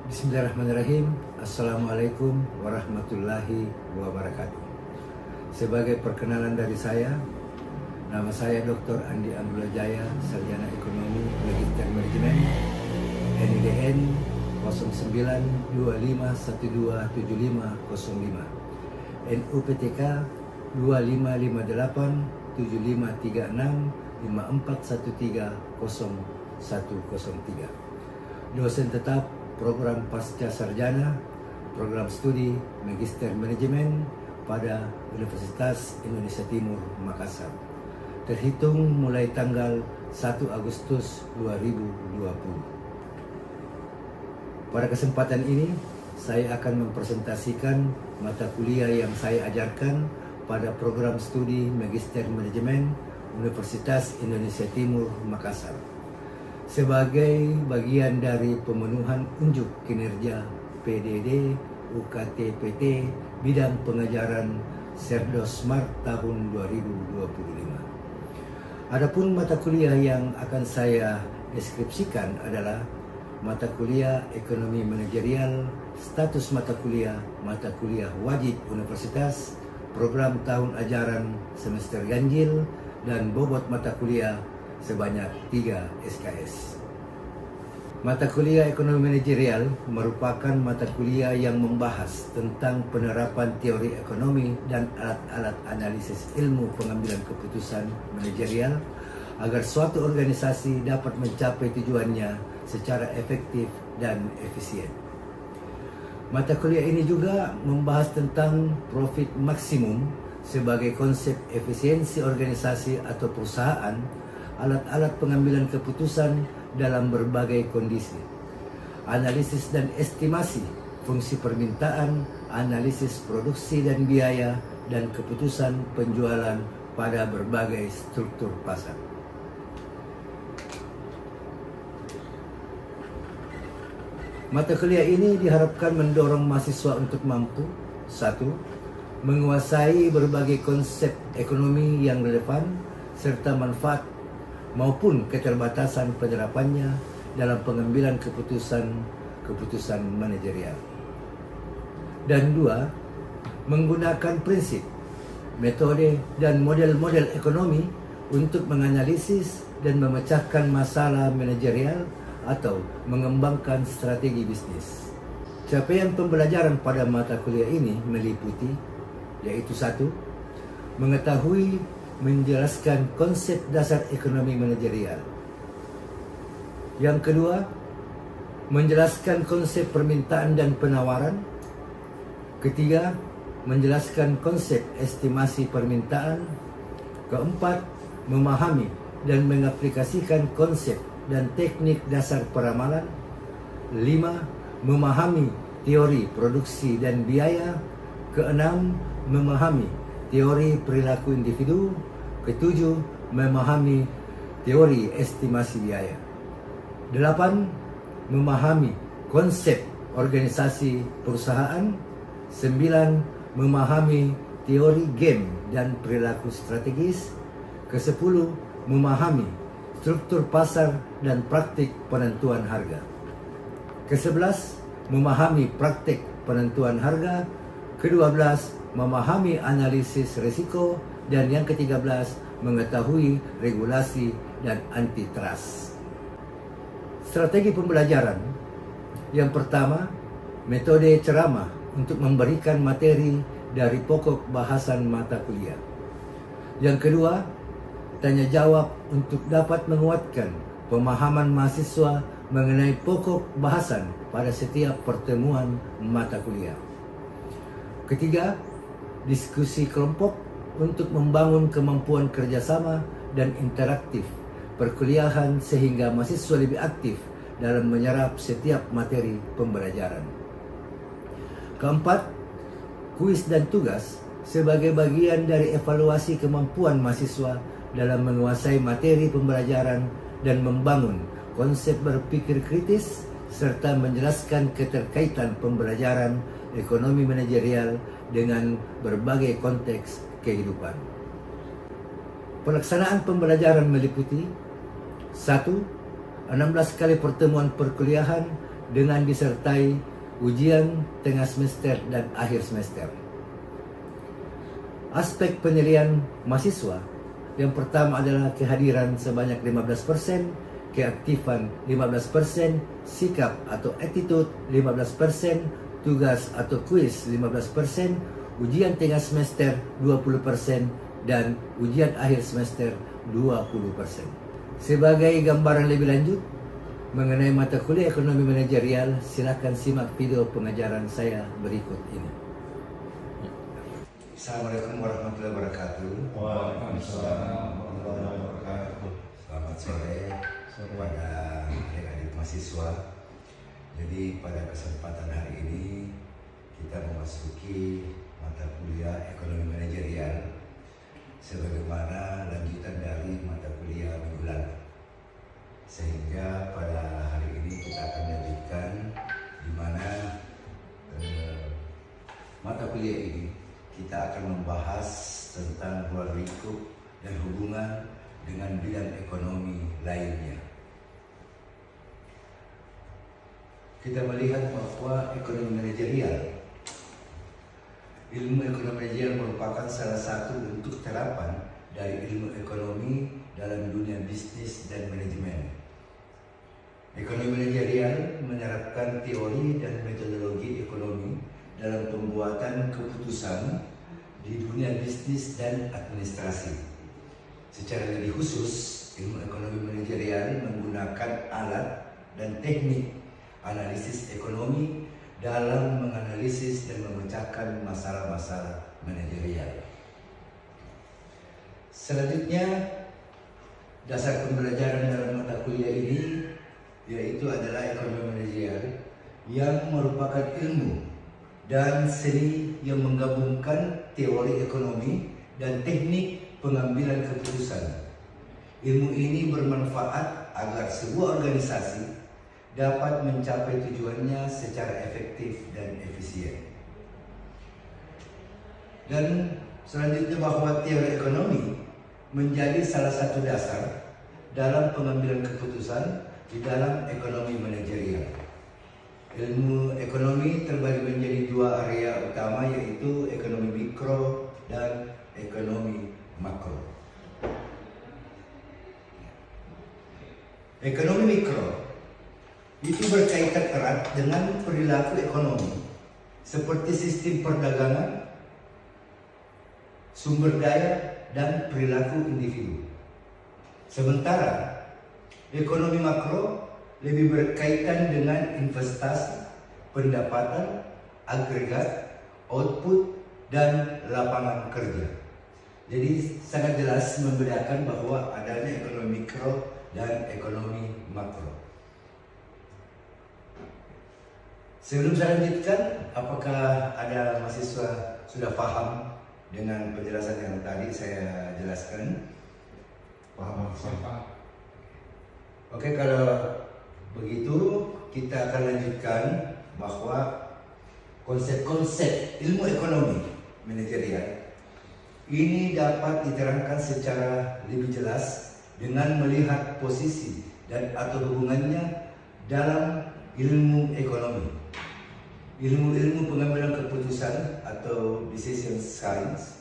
Bismillahirrahmanirrahim. Assalamualaikum warahmatullahi wabarakatuh. Sebagai perkenalan dari saya, nama saya Dr. Andi Amrullah Jaya, Sarjana Ekonomi Magister Manajemen, NIDN 0925127505, NUPTK 2558753654130103. Dosen tetap program pasca sarjana, program studi Magister Manajemen pada Universitas Indonesia Timur Makassar, terhitung mulai tanggal 1 Agustus 2020. Pada kesempatan ini, saya akan mempresentasikan mata kuliah yang saya ajarkan pada program studi Magister Manajemen Universitas Indonesia Timur Makassar, sebagai bagian dari pemenuhan unjuk kinerja PDD UKT-PT bidang pengajaran Serdosmart tahun 2025. Adapun mata kuliah yang akan saya deskripsikan adalah mata kuliah Ekonomi Manajerial, status mata kuliah wajib universitas, program tahun ajaran semester ganjil, dan bobot mata kuliah sebanyak 3 SKS. Mata kuliah Ekonomi Manajerial merupakan mata kuliah yang membahas tentang penerapan teori ekonomi dan alat-alat analisis ilmu pengambilan keputusan manajerial agar suatu organisasi dapat mencapai tujuannya secara efektif dan efisien. Mata kuliah ini juga membahas tentang profit maksimum sebagai konsep efisiensi organisasi atau perusahaan, alat-alat pengambilan keputusan dalam berbagai kondisi, analisis dan estimasi fungsi permintaan, analisis produksi dan biaya, dan keputusan penjualan pada berbagai struktur pasar. Mata kuliah ini diharapkan mendorong mahasiswa untuk mampu: 1. Menguasai berbagai konsep ekonomi yang relevan serta manfaat maupun keterbatasan penerapannya dalam pengambilan keputusan manajerial. Dan 2. Menggunakan prinsip, metode, dan model-model ekonomi untuk menganalisis dan memecahkan masalah manajerial atau mengembangkan strategi bisnis. Capaian pembelajaran pada mata kuliah ini meliputi, yaitu 1. Mengetahui menjelaskan konsep dasar ekonomi manajerial. Yang kedua, menjelaskan konsep permintaan dan penawaran. Ketiga, menjelaskan konsep estimasi permintaan. Keempat, memahami dan mengaplikasikan konsep dan teknik dasar peramalan. 5. Memahami teori produksi dan biaya. Keenam, memahami teori perilaku individu. Ketujuh, memahami teori estimasi biaya. 8. Memahami konsep organisasi perusahaan. 9. Memahami teori game dan perilaku strategis. Ke-10, memahami struktur pasar dan praktik penentuan harga. Ke-11, memahami praktik penentuan harga. Ke-12, memahami analisis risiko. Dan yang ke-13, mengetahui regulasi dan antitrust. Strategi pembelajaran. Yang pertama, metode ceramah untuk memberikan materi dari pokok bahasan mata kuliah. Yang kedua, tanya jawab untuk dapat menguatkan pemahaman mahasiswa mengenai pokok bahasan pada setiap pertemuan mata kuliah. Ketiga, diskusi kelompok untuk membangun kemampuan kerjasama dan interaktif perkuliahan sehingga mahasiswa lebih aktif dalam menyerap setiap materi pembelajaran. Keempat, kuis dan tugas sebagai bagian dari evaluasi kemampuan mahasiswa dalam menguasai materi pembelajaran dan membangun konsep berpikir kritis serta menjelaskan keterkaitan pembelajaran ekonomi manajerial dengan berbagai konteks kehidupan. Pelaksanaan pembelajaran meliputi 1. 16 kali pertemuan perkuliahan dengan disertai ujian tengah semester dan akhir semester. Aspek penilaian mahasiswa yang pertama adalah kehadiran sebanyak 15%, keaktifan 15%, sikap atau attitude 15%, tugas atau kuis 15%, ujian tengah semester 20%, dan ujian akhir semester 20%. Sebagai gambaran lebih lanjut mengenai mata kuliah ekonomi manajerial, silakan simak video pengajaran saya berikut ini. Assalamualaikum warahmatullahi wabarakatuh. Waalaikumsalam warahmatullahi wabarakatuh. Selamat sore kepada adik-adik mahasiswa. Jadi pada kesempatan hari ini kita memasuki mata kuliah ekonomi manajerial sebagaimana lanjutan dari mata kuliah minggu lalu. Sehingga pada hari ini kita akan lanjutkan di mana mata kuliah ini kita akan membahas tentang ruang lingkup dan hubungan dengan bidang ekonomi lainnya. Kita melihat bahwa ekonomi manajerial, ilmu ekonomi manajerial merupakan salah satu bentuk terapan dari ilmu ekonomi dalam dunia bisnis dan manajemen. Ekonomi manajerial menerapkan teori dan metodologi ekonomi dalam pembuatan keputusan di dunia bisnis dan administrasi. Secara lebih khusus, ilmu ekonomi manajerial menggunakan alat dan teknik analisis ekonomi dalam menganalisis dan memecahkan masalah-masalah manajerial. Selanjutnya, dasar pembelajaran dalam mata kuliah ini yaitu adalah ekonomi manajerial yang merupakan ilmu dan seni yang menggabungkan teori ekonomi dan teknik pengambilan keputusan. Ilmu ini bermanfaat agar sebuah organisasi dapat mencapai tujuannya secara efektif dan efisien. Dan selanjutnya bahwa teori ekonomi menjadi salah satu dasar dalam pengambilan keputusan di dalam ekonomi manajerial. Ilmu ekonomi terbagi menjadi dua area utama, yaitu ekonomi mikro dan ekonomi makro. Ekonomi mikro itu berkaitan erat dengan perilaku ekonomi seperti sistem perdagangan, sumber daya, dan perilaku individu. Sementara ekonomi makro lebih berkaitan dengan investasi, pendapatan, agregat, output, dan lapangan kerja. Jadi sangat jelas membedakan bahwa adanya ekonomi mikro dan ekonomi makro. Sebelum saya lanjutkan, apakah ada mahasiswa sudah paham dengan penjelasan yang tadi saya jelaskan? Paham. Oke, kalau begitu kita akan lanjutkan bahwa konsep-konsep ilmu ekonomi manajerial ini dapat diterangkan secara lebih jelas dengan melihat posisi dan atau hubungannya dalam ilmu ekonomi. Ilmu-ilmu pengambilan keputusan atau decision science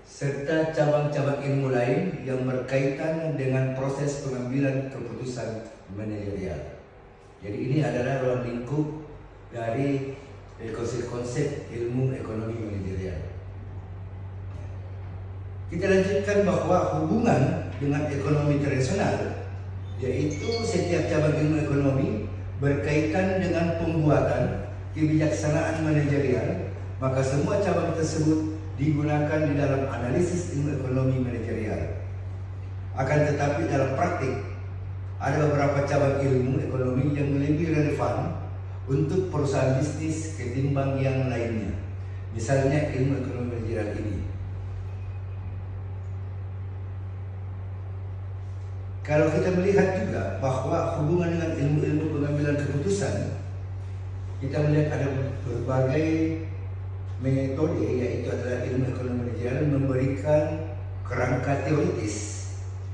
serta cabang-cabang ilmu lain yang berkaitan dengan proses pengambilan keputusan manajerial. Jadi ini adalah ruang lingkup dari konsep-konsep ilmu ekonomi manajerial. Kita lanjutkan bahwa hubungan dengan ekonomi tradisional, yaitu setiap cabang ilmu ekonomi berkaitan dengan pembuatan kebijaksanaan manajerial, maka semua cabang tersebut digunakan di dalam analisis ilmu ekonomi manajerial. Akan tetapi dalam praktik, ada beberapa cabang ilmu ekonomi yang lebih relevan untuk perusahaan bisnis ketimbang yang lainnya. Misalnya ilmu ekonomi manajerial ini. Kalau kita melihat juga bahwa hubungan dengan ilmu-ilmu pengambilan keputusan, kita melihat ada berbagai metode, yaitu adalah ilmu ekonomi manajerial memberikan kerangka teoritis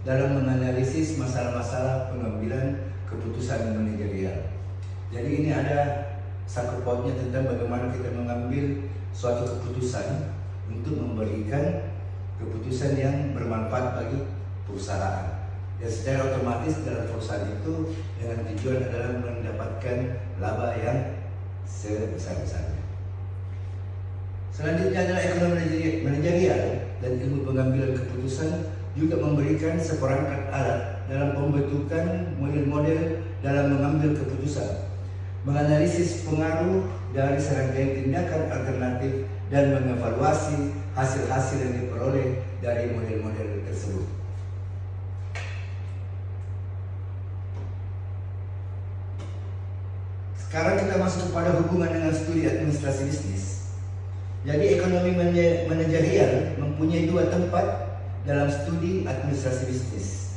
dalam menganalisis masalah-masalah pengambilan keputusan manajerial. Jadi ini ada sangkut pautnya tentang bagaimana kita mengambil suatu keputusan untuk memberikan keputusan yang bermanfaat bagi perusahaan. Dan secara otomatis dalam perusahaan itu dengan tujuan adalah mendapatkan laba yang sebesar-besarnya. Selanjutnya adalah ekonomi manajerial dan ilmu pengambilan keputusan juga memberikan seperangkat alat dalam pembentukan model-model dalam mengambil keputusan, menganalisis pengaruh dari serangkaian tindakan alternatif dan mengevaluasi hasil-hasil yang diperoleh dari model-model tersebut. Sekarang kita masuk kepada hubungan dengan studi administrasi bisnis. Jadi ekonomi manajerial mempunyai dua tempat dalam studi administrasi bisnis.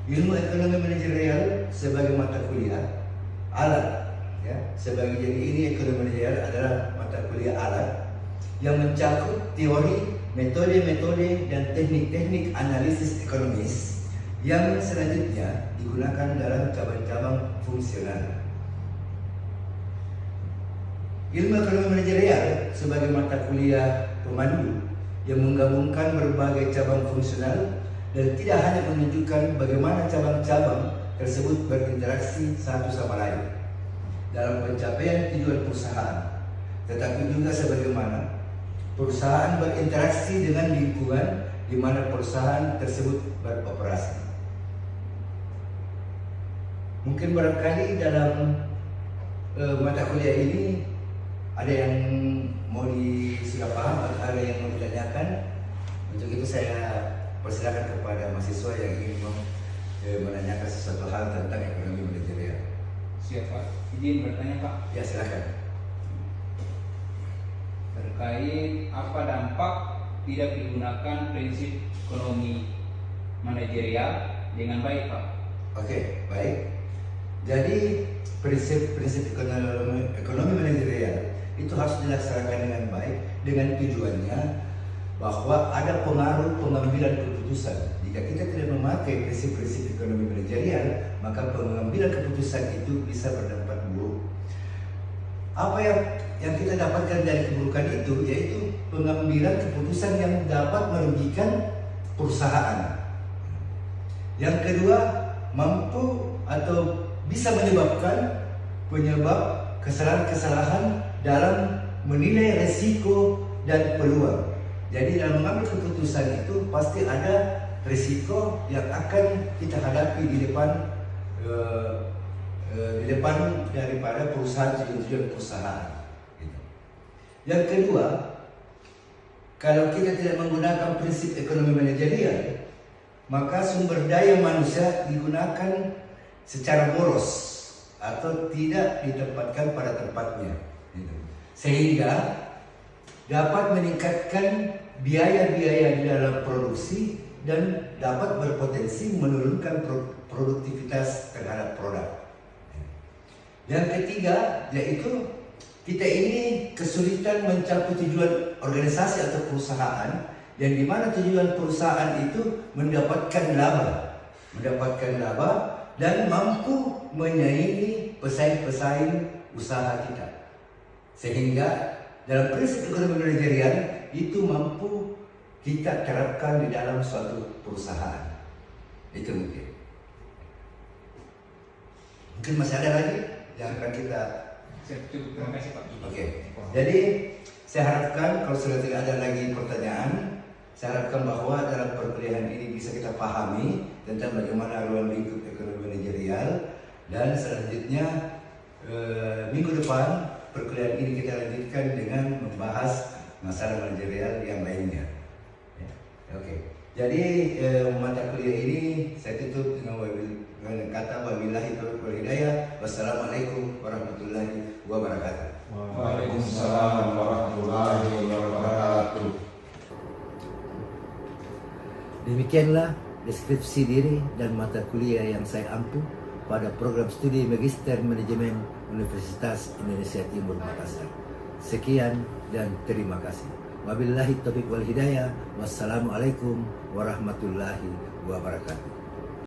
Ilmu ekonomi manajerial sebagai mata kuliah alat, ya, sebagai jadi ini ekonomi manajerial adalah mata kuliah alat yang mencakup teori, metode-metode dan teknik-teknik analisis ekonomis yang selanjutnya digunakan dalam cabang-cabang fungsional. Ilmu ekonomi manajerial sebagai mata kuliah pemandu yang menggabungkan berbagai cabang fungsional dan tidak hanya menunjukkan bagaimana cabang-cabang tersebut berinteraksi satu sama lain dalam pencapaian tujuan perusahaan, tetapi juga sebagaimana perusahaan berinteraksi dengan lingkungan di mana perusahaan tersebut beroperasi. Mungkin barangkali dalam mata kuliah ini ada yang sudah paham atau ada yang mau ditanyakan. Untuk itu saya persilakan kepada mahasiswa yang ingin menanyakan sesuatu hal tentang ekonomi manajerial. Siap Pak, izin bertanya Pak. Ya silakan. Terkait apa dampak tidak digunakan prinsip ekonomi manajerial dengan baik Pak? Oke, baik. Jadi prinsip ekonomi manajerial itu harus dilaksanakan dengan baik dengan tujuannya bahwa ada pengaruh pengambilan keputusan. Jika kita tidak memakai prinsip-prinsip ekonomi manajerial, maka pengambilan keputusan itu bisa berdampak buruk. Apa yang kita dapatkan dari keburukan itu yaitu pengambilan keputusan yang dapat merugikan perusahaan. Yang kedua, mampu atau bisa menyebabkan penyebab kesalahan-kesalahan dalam menilai resiko dan peluang. Jadi dalam mengambil keputusan itu pasti ada risiko yang akan kita hadapi di depan daripada perusahaan, tujuan perusahaan. Yang kedua, kalau kita tidak menggunakan prinsip ekonomi manajerial, maka sumber daya manusia digunakan secara boros atau tidak ditempatkan pada tempatnya, sehingga dapat meningkatkan biaya-biaya di dalam produksi dan dapat berpotensi menurunkan produktivitas terhadap produk. Yang ketiga yaitu kita ini kesulitan mencapai tujuan organisasi atau perusahaan, yang dimana tujuan perusahaan itu mendapatkan laba dan mampu menyaingi pesaing-pesaing usaha kita. Sehingga dalam prinsip ekonomi manajerial itu mampu kita terapkan di dalam suatu perusahaan. Itu mungkin masih ada lagi yang akan kita. Terima kasih Pak. Oke. Jadi saya harapkan kalau sudah tidak ada lagi pertanyaan, saya harapkan bahwa dalam perkuliahan ini bisa kita pahami tentang bagaimana ruang lingkup ekonomi manajerial, dan selanjutnya minggu depan perkuliahan ini kita lanjutkan dengan membahas masalah manajerial yang lainnya. Ya. Oke. Jadi mata kuliah ini saya tutup dengan kata wabillahi taufiq wal hidayah. Wassalamualaikum warahmatullahi wabarakatuh. Waalaikumsalam warahmatullahi wabarakatuh. Demikianlah deskripsi diri dan mata kuliah yang saya ampu pada program studi Magister Manajemen Universitas Indonesia Timur Makassar. Sekian dan terima kasih. Wabillahi taufiq wal hidayah. Wassalamualaikum warahmatullahi wabarakatuh.